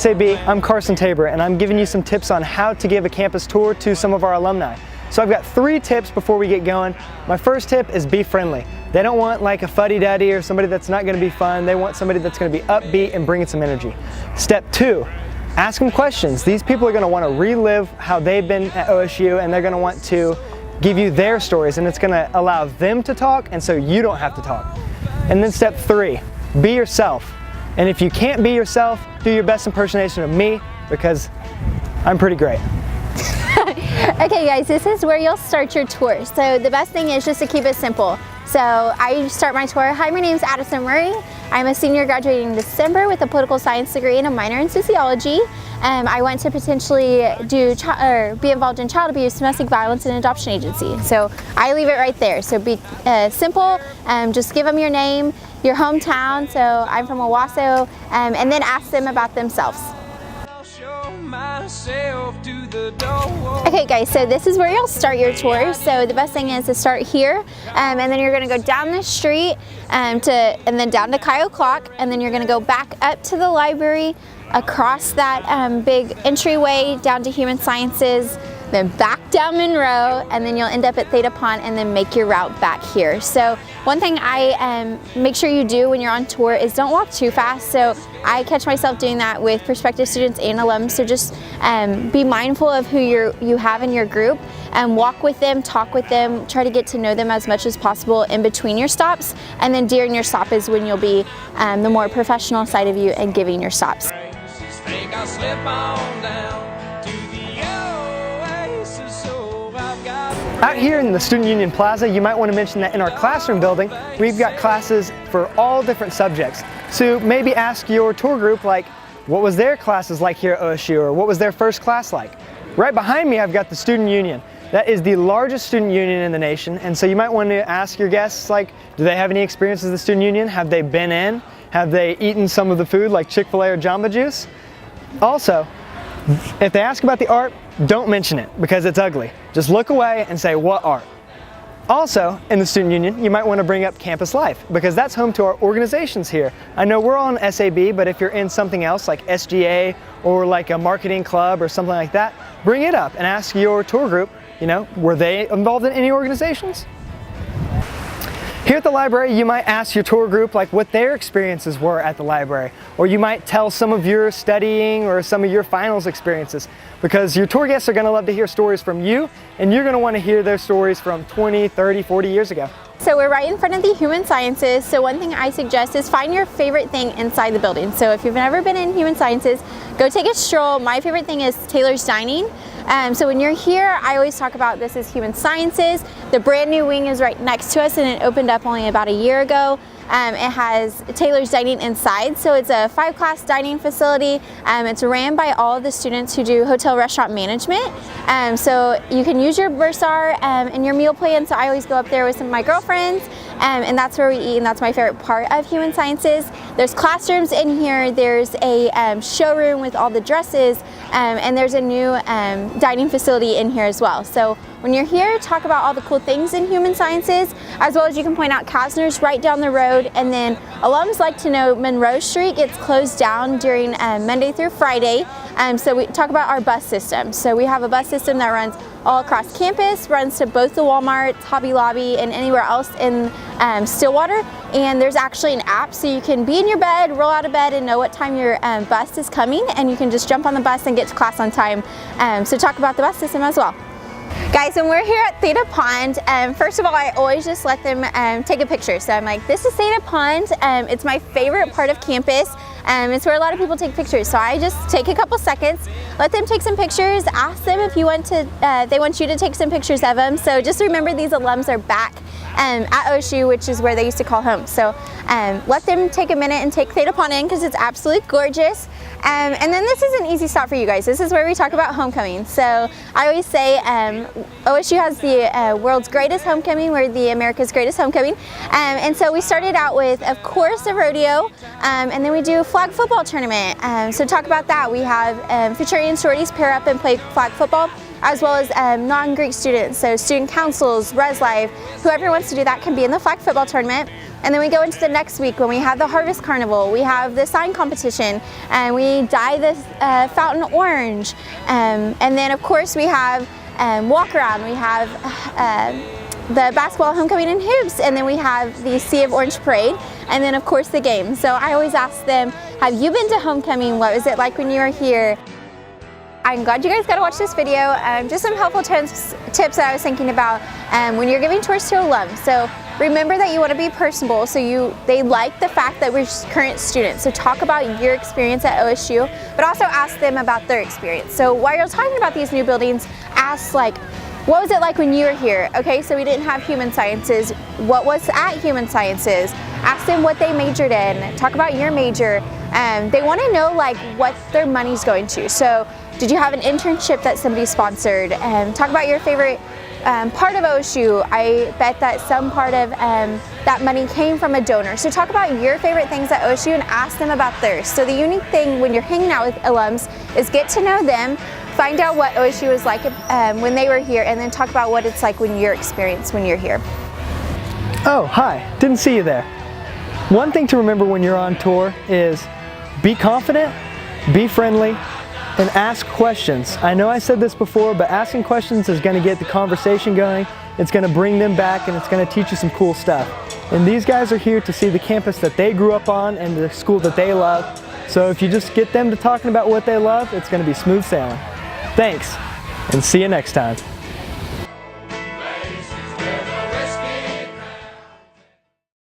SAB, I'm Carson Tabor, and I'm giving you some tips on how to give a campus tour to some of our alumni. So I've got 3 tips before we get going. My first tip is be friendly. They don't want like a fuddy-duddy or somebody that's not going to be fun. They want somebody that's going to be upbeat and bringing some energy. Step 2, ask them questions. These people are going to want to relive how they've been at OSU, and they're going to want to give you their stories, and it's going to allow them to talk, and so you don't have to talk. And then step 3, be yourself. And if you can't be yourself, do your best impersonation of me, because I'm pretty great. Okay guys, this is where you'll start your tour. So the best thing is just to keep it simple. So I start my tour. Hi, my name is Addison Murray. I'm a senior graduating in December with a political science degree and a minor in sociology. I want to potentially be involved in child abuse, domestic violence, and adoption agency. So I leave it right there. So be simple, just give them your name, your hometown. So I'm from Owasso, and then ask them about themselves. Okay guys, so this is where you'll start your tour. So the best thing is to start here, and then you're going to go down the street and then down to Kyle Clock, and then you're going to go back up to the library, across that big entryway down to Human Sciences, then back down Monroe, and then you'll end up at Theta Pond and then make your route back here. So one thing I make sure you do when you're on tour is don't walk too fast. So I catch myself doing that with prospective students and alums. So just be mindful of who you have in your group, and walk with them, talk with them, try to get to know them as much as possible in between your stops. And then during your stop is when you'll be the more professional side of you and giving your stops. Out here in the Student Union Plaza, you might want to mention that in our classroom building, we've got classes for all different subjects. So maybe ask your tour group, like, what was their classes like here at OSU, or what was their first class like? Right behind me, I've got the Student Union. That is the largest student union in the nation, and so you might want to ask your guests, like, do they have any experience with the Student Union? Have they been in? Have they eaten some of the food like Chick-fil-A or Jamba Juice? Also, if they ask about the art, don't mention it because it's ugly. Just look away and say, what art? Also, in the Student Union, you might want to bring up campus life because that's home to our organizations here. I know we're all in SAB, but if you're in something else like SGA or like a marketing club or something like that, bring it up and ask your tour group, were they involved in any organizations? Here at the library, you might ask your tour group like what their experiences were at the library, or you might tell some of your studying or some of your finals experiences, because your tour guests are going to love to hear stories from you, and you're going to want to hear their stories from 20, 30, 40 years ago. So we're right in front of the Human Sciences, so one thing I suggest is find your favorite thing inside the building. So if you've never been in Human Sciences, go take a stroll. My favorite thing is Taylor's Dining. So when you're here, I always talk about this is Human Sciences. The brand new wing is right next to us, and it opened up only about a year ago. It has Taylor's Dining inside, so it's a 5-class dining facility. It's ran by all of the students who do hotel restaurant management. So you can use your Bursar in your meal plan. So I always go up there with some of my girlfriends, and that's where we eat, and that's my favorite part of Human Sciences. There's classrooms in here. There's a showroom with all the dresses, and there's a new dining facility in here as well. So when you're here, talk about all the cool things in Human Sciences, as well as you can point out Kasner's right down the road. And then alums like to know Monroe Street gets closed down during Monday through Friday. So we talk about our bus system. So we have a bus system that runs all across campus, runs to both the Walmarts, Hobby Lobby, and anywhere else in Stillwater. And there's actually an app, so you can be in your bed, roll out of bed, and know what time your bus is coming, and you can just jump on the bus and get to class on time. So talk about the bus system as well. Guys, when we're here at Theta Pond, first of all, I always just let them take a picture. So I'm like, this is Theta Pond. It's my favorite part of campus. It's where a lot of people take pictures. So I just take a couple seconds, let them take some pictures, ask them if you want to, they want you to take some pictures of them. So just remember, these alums are back at OSU, which is where they used to call home. So let them take a minute and take Theta Pond in because it's absolutely gorgeous. And then this is an easy stop for you guys. This is where we talk about homecoming. So I always say OSU has the world's greatest homecoming. We're the America's greatest homecoming. And so we started out with, of course, a rodeo, and then we do a flag football tournament. So talk about that. We have fraternity and sororities pair up and play flag football, as well as non-Greek students, so student councils, Res Life, whoever wants to do that can be in the flag football tournament. And then we go into the next week when we have the Harvest Carnival, we have the sign competition, and we dye the fountain orange. And then of course we have walk around, we have the basketball homecoming and hoops, and then we have the Sea of Orange parade, and then of course the games. So I always ask them, have you been to homecoming? What was it like when you were here? I'm glad you guys got to watch this video. Just some helpful tips that I was thinking about when you're giving tours to alums. So remember that you want to be personable, so they like the fact that we're just current students. So talk about your experience at OSU, but also ask them about their experience. So while you're talking about these new buildings, ask like, what was it like when you were here? Okay, so we didn't have human sciences. What was at human sciences? Ask them what they majored in. Talk about your major. They want to know like what their money's going to. So did you have an internship that somebody sponsored? Talk about your favorite part of OSU. I bet that some part of that money came from a donor. So talk about your favorite things at OSU and ask them about theirs. So the unique thing when you're hanging out with alums is get to know them, find out what OSU was like when they were here, and then talk about what it's like when your experience when you're here. Oh, hi, didn't see you there. One thing to remember when you're on tour is be confident, be friendly, and ask questions. I know I said this before, but asking questions is going to get the conversation going. It's going to bring them back, and it's going to teach you some cool stuff. And these guys are here to see the campus that they grew up on and the school that they love. So if you just get them to talking about what they love, it's going to be smooth sailing. Thanks, and see you next time.